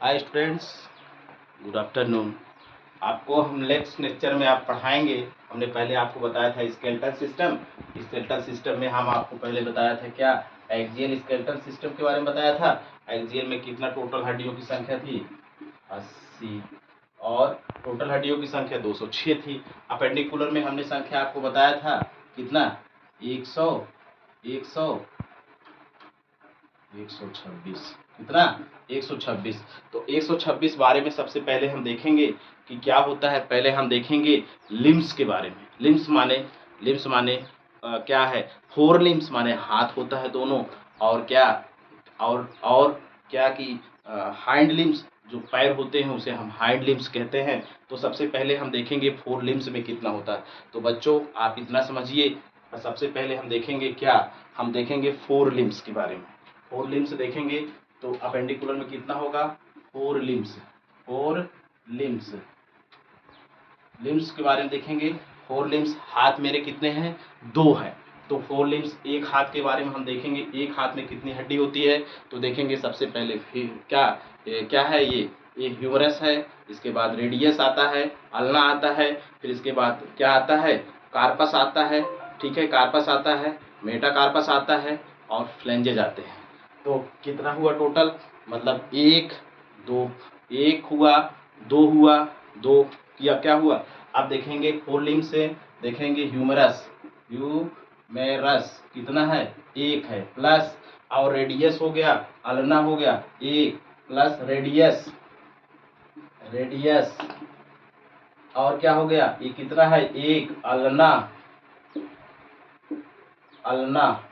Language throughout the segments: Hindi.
Hi students, good afternoon. आपको हम नेक्स्ट लेक्चर में आप पढ़ाएंगे। हमने पहले आपको बताया था स्केलेटल सिस्टम। स्केलेटल सिस्टम में हम आपको पहले बताया था क्या, एक्सियल स्केलेटल सिस्टम के बारे में बताया था। एक्सियल में कितना टोटल हड्डियों की संख्या थी, 80, और टोटल हड्डियों की संख्या 206 थी। अपेंडिकुलर में हमने संख्या आपको बताया था कितना, 100, 100, 126, कितना, 126। तो 126 बारे में सबसे पहले हम देखेंगे कि क्या होता है। पहले हम देखेंगे लिम्स के बारे में। लिम्स माने क्या है, फोर लिम्स माने हाथ होता है दोनों, और क्या, और क्या कि हाइंड लिम्स जो पैर होते हैं उसे हम हाइंड लिम्स कहते हैं। तो सबसे पहले हम देखेंगे फोर लिम्स में कितना होता है। तो बच्चों आप इतना समझिए, सबसे पहले हम देखेंगे क्या, हम देखेंगे फोर लिम्स के बारे में। फोर लिम्स देखेंगे तो अपेंडिकुलर में कितना होगा, four limbs. Four limbs limbs के बारे में देखेंगे। फोर लिम्स हाथ मेरे कितने हैं, दो हैं। तो फोर लिम्स एक हाथ के बारे में हम देखेंगे, एक हाथ में कितनी हड्डी होती है। तो देखेंगे सबसे पहले फिर क्या है, ये ह्यूमरस है। इसके बाद रेडियस आता है, अल्ना आता है, फिर इसके बाद क्या आता है, कार्पस आता है। ठीक है, कार्पस आता है, मेटाकार्पस आता है, और फ्लेंजेज आते हैं। तो कितना हुआ टोटल, मतलब एक, दो, एक हुआ, दो हुआ, दो या क्या हुआ। अब देखेंगे फोर लिम्ब से, देखेंगे ह्यूमेरस कितना है, एक है, प्लस और रेडियस हो गया, अल्ना हो गया एक, प्लस रेडियस, रेडियस और क्या हो गया, ये कितना है, एक, अल्ना, अल्ना,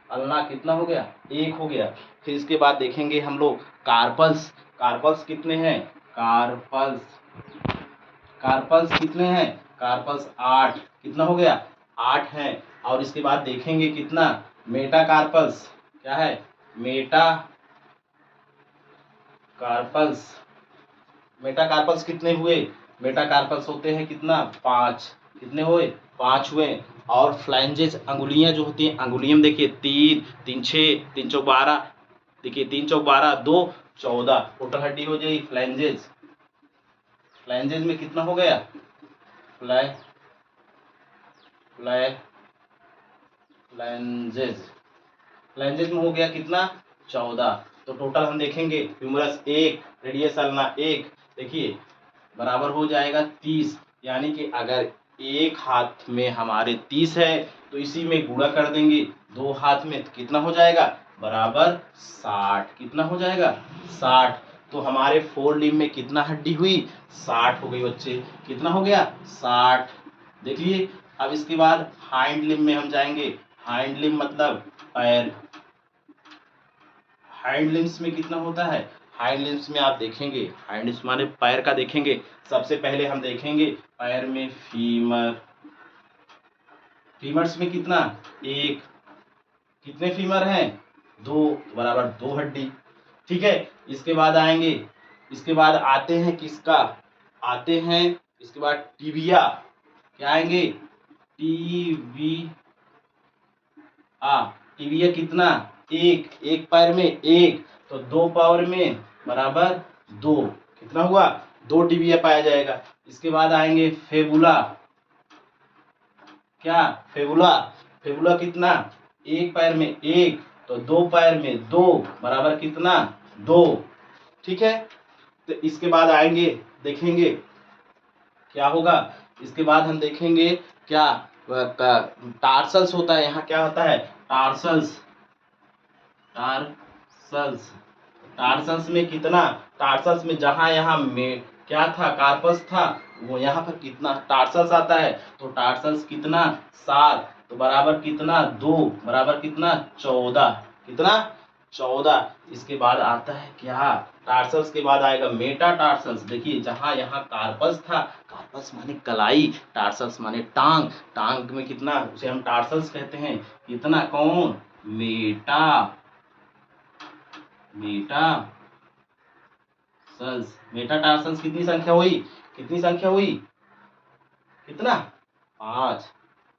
अल्ना कितना हो गया, एक हो गया। फिर इसके बाद देखेंगे हम लोग कार्पल्स। कार्पल्स कितने हैं, कार्पल्स, कार्पल्स कितने हैं, कार्पल्स 8, कितना हो गया, 8 हैं। और इसके बाद देखेंगे कितना, मेटाकार्पल्स, क्या है, मेटाकार्पल्स, मेटाकार्पल्स कितने हुए, मेटाकार्पल्स होते हैं कितना, 5, कितने हुए, 5 हुए। और फ्लैंजेस अंगुलियां जो होती हैं, अंगुलियां देखिए 3, 3 6, 3 चौक 12, देखिए 3 चौक 12, 2 14, टोटल हड्डी हो जाएगी फ्लैंजेस। फ्लैंजेस में कितना हो गया, फ्लै फ्लै फ्लैंजेस, फ्लैंजेस में हो गया कितना, 14। तो टोटल हम देखेंगे ह्यूमरस 1, रेडियस अल्ना 1, देखिए बराबर हो जाएगा 30। यानी कि अगर एक हाथ में हमारे 30 है तो इसी में गुणा कर देंगे दो हाथ में, तो कितना हो जाएगा, बराबर 60। कितना हो जाएगा, 60। तो हमारे फोर लिम्ब में कितना हड्डी हुई, 60 हो गई बच्चे। कितना हो गया, 60। देखिए अब इसके बाद हाइंड लिम्ब में हम जाएंगे। हाइंड लिम्ब मतलब पैर। हाइंड लिम्स में कितना होता है, हाइंड लिम्स में आप देखेंगे, हाइंड लिम्स माने पैर का देखेंगे। सबसे पहले हम देखेंगे पैर में फीमर। फीमर्स में कितना, एक, कितने फीमर हैं, दो, बराबर दो हड्डी। ठीक है, इसके बाद आएंगे, इसके बाद आते हैं किसका, आते हैं इसके बाद टिबिया। क्या आएंगे, टीबी आ, टीबिया कितना, एक, एक पैर में एक, तो दो पावर में बराबर दो, कितना हुआ, दो टीबिया पाया जाएगा। इसके बाद आएंगे फेबुला। क्या, फेबुला, फेबुला कितना, एक पैर में एक, तो दो पैर में दो, बराबर कितना, दो। ठीक है, तो इसके बाद आएंगे, देखेंगे क्या होगा। इसके बाद हम देखेंगे क्या, टार्सल्स होता है, यहाँ क्या होता है, टार्सल्स, टार्सल्स, टार्सल्स में कितना, टार्सल्स में जहां यहाँ में क्या था, कार्पस था, वो यहाँ पर कितना टार्सल्स आता है। तो टार्सल्स कितना, 7, तो बराबर कितना, 2, बराबर कितना, 14, कितना, 14। इसके बाद आता है क्या, टार्सल्स के बाद आएगा मेटा टार्सल्स। देखिए जहां यहाँ कार्पस था, कार्पस माने कलाई, टार्सल्स माने टांग, टांग में कितना, उसे हम टार्सल्स कहते हैं। कितना, कौन, मेटा, मेटाटार्सल्स, मेटाटार्सल्स कितनी संख्या हुई, कितनी संख्या हुई, कितना, 5,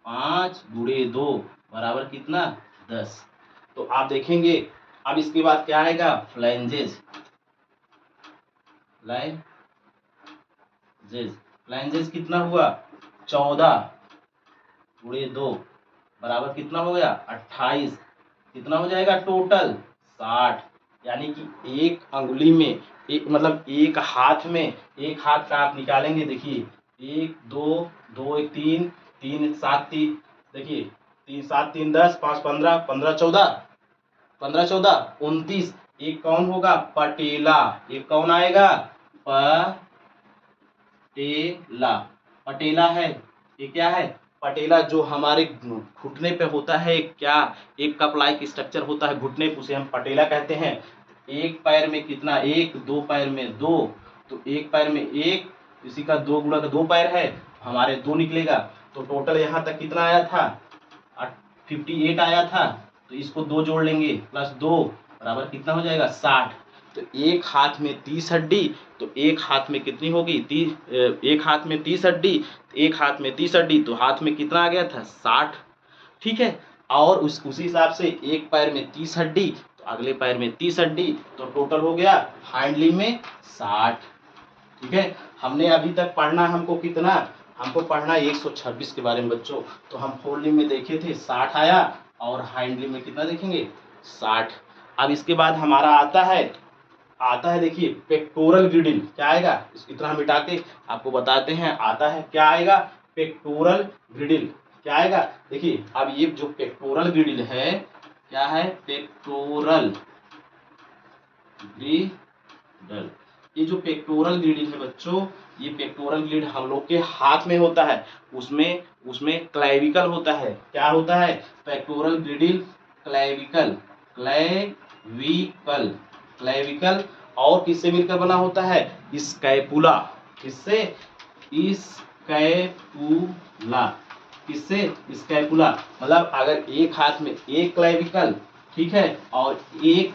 5 गुणे 2, बराबर कितना, 10। तो आप देखेंगे अब इसके बाद क्या आएगा, फ्लैंजेस। फ्लैंजेस कितना हुआ 14 गुणे 2 बराबर कितना हो गया 28। कितना हो जाएगा टोटल 60। यानी कि एक अंगुली में मतलब एक हाथ में, एक हाथ का आप निकालेंगे, देखिए 1 2 2 1 3 3 1 7 3, देखिए 3 7 3 10 5 15 15 14 15 14 29। एक कौन होगा पटेला, एक कौन आएगा पटेला। पटेला है, ये क्या है पटेला, जो हमारे घुटने पे होता है, क्या एक कप लाइक स्ट्रक्चर होता है घुटने पे, उसे हम पटेला कहते हैं। एक पैर में कितना, एक, दो पैर में दो, तो एक पैर में एक, इसी का 2 गुणा का 2 पैर है, हमारे 2 निकलेगा। तो टोटल यहाँ तक कितना आया था 58 आया था। तो इसको 2 जोड़ लेंगे प्लस 2 बराबर कितना हो जाएगा 60। तो एक हाथ में 30 हड्डी, तो एक हाथ में कितनी होगी एक हाथ में 30 हड्डी, एक हाथ में 30 हड्डी, तो हाथ में कितना आ गया था 60। ठीक है, और उसी हिसाब से एक पैर में 30 हड्डी, तो अगले पैर में 30 हड्डी, तो टोटल हो गया हाइंड लिम्ब में 60। ठीक है, हमने अभी तक पढ़ना हमको कितना, हमको पढ़ना 126 के बारे में बच्चों। तो हम फोर लिम्ब में देखे थे 60 आया, और हाइंड लिम्ब में कितना देखेंगे 60। अब इसके बाद हमारा आता है देखिए पेक्टोरल ग्रिडिल। क्या आएगा, इतना हम मिटा के आपको बताते हैं। आता है क्या आएगा पेक्टोरल ग्रिडिल। क्या आएगा, देखिए अब ये जो पेक्टोरल ग्रिडिल है, क्या है पेक्टोरल ग्रिडल। ये जो पेक्टोरल ग्रिडिल है बच्चों, ये पेक्टोरल ग्रिड हम लोग के हाथ में होता है, उसमें क्लेविकल होता है। क्या होता है पेक्टोरल ग्रिडिल क्लेविकल, क्लेविकल और किससे मिलकर बना होता है स्कैपुला। किससे स्कैपुला, किससे स्कैपुला। मतलब अगर एक हाथ में एक क्लेविकल, ठीक है, और एक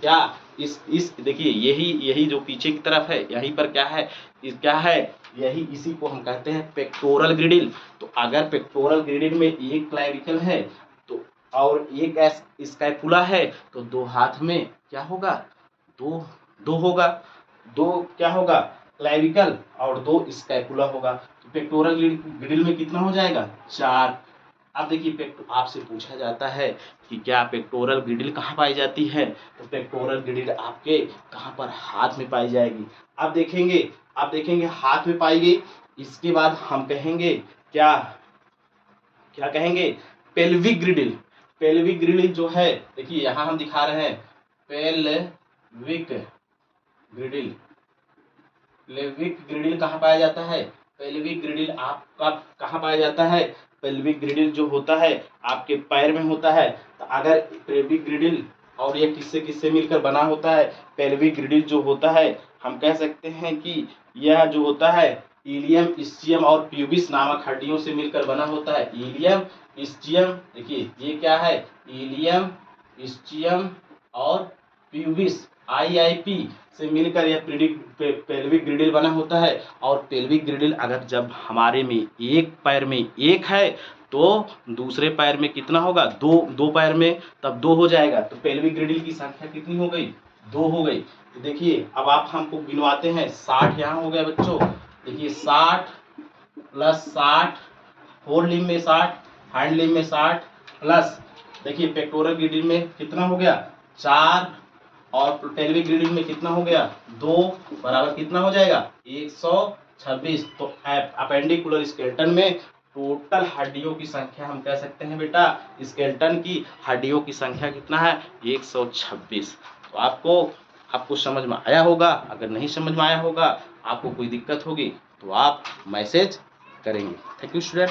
क्या इस देखिए यही जो पीछे की तरफ है, यहीं पर क्या है यही, इसी को हम कहते हैं पेक्टोरल ग्रिडिल। तो अगर पेक्टोरल ग्रिडिल में एक क्लेविकल है तो और एक स्कैपुला है, तो 2 हाथ में क्या होगा दो होगा, 2 क्या होगा क्लेविकल और 2 स्कैपुला होगा। तो पेक्टोरल ग्रिडिल में कितना हो जाएगा 4। अब देखिए आपसे पूछा जाता है कि क्या पेक्टोरल ग्रिडिल कहाँ पाई जाती है, तो पेक्टोरल ग्रिडिल आपके कहाँ पर हाथ में पाई जाएगी। अब देखेंगे हाथ में पाई गई। इसके बाद हम कहेंगे क्या कहेंगे पेल्विक ग्रिडिल। पेल्विक ग्रिडिल जो है, देखिए यहाँ हम दिखा रहे हैं पेल्विक ग्रिडिल। पेल्विक ग्रिडिल कहाँ पाया जाता है, पेल्विक ग्रिडिल आपका कहाँ पाया जाता है, पेल्विक ग्रिडिल जो होता है आपके पैर में होता है। तो अगर पेल्विक ग्रिडिल और ये किससे मिलकर बना होता है, पेल्विक ग्रिडिल जो होता है हम कह सकते हैं कि यह जो होता है इलियम, इस्चियम और प्यूबिस नामक हड्डियों से मिलकर बना होता है। इलियम, इस्चियम, देखिए ये क्या है इलियम, इस्चियम और प्यूबिस IIP से मिलकर यह पेल्विक ग्रिडिल बना होता है। और पेल्विक ग्रिडिल अगर जब हमारे में एक पैर में एक है, तो दूसरे पैर में कितना होगा दो पैर में तब 2 हो जाएगा। तो पेल्विक ग्रिडिल की संख्या कितनी हो गई 2 हो गई। तो देखिए अब आप हमको गिनवाते हैं 60 यहाँ हो गया बच्चों। देखिए 60 प्लस 60, फोर लिम्ब में 60, हैंड लिम्ब में 60 प्लस देखिए पेक्टोरल ग्रिडिल में कितना हो गया 4 और पेल्विक ग्रिडिल में कितना हो गया 2 बराबर कितना हो जाएगा 126। तो अपेंडिकुलर स्केलेटन में टोटल हड्डियों की संख्या हम कह सकते हैं बेटा, स्केलेटन की हड्डियों की संख्या कितना है 126। तो आपको समझ में आया होगा। अगर नहीं समझ में आया होगा, आपको कोई दिक्कत होगी तो आप मैसेज करेंगे। Thank you student.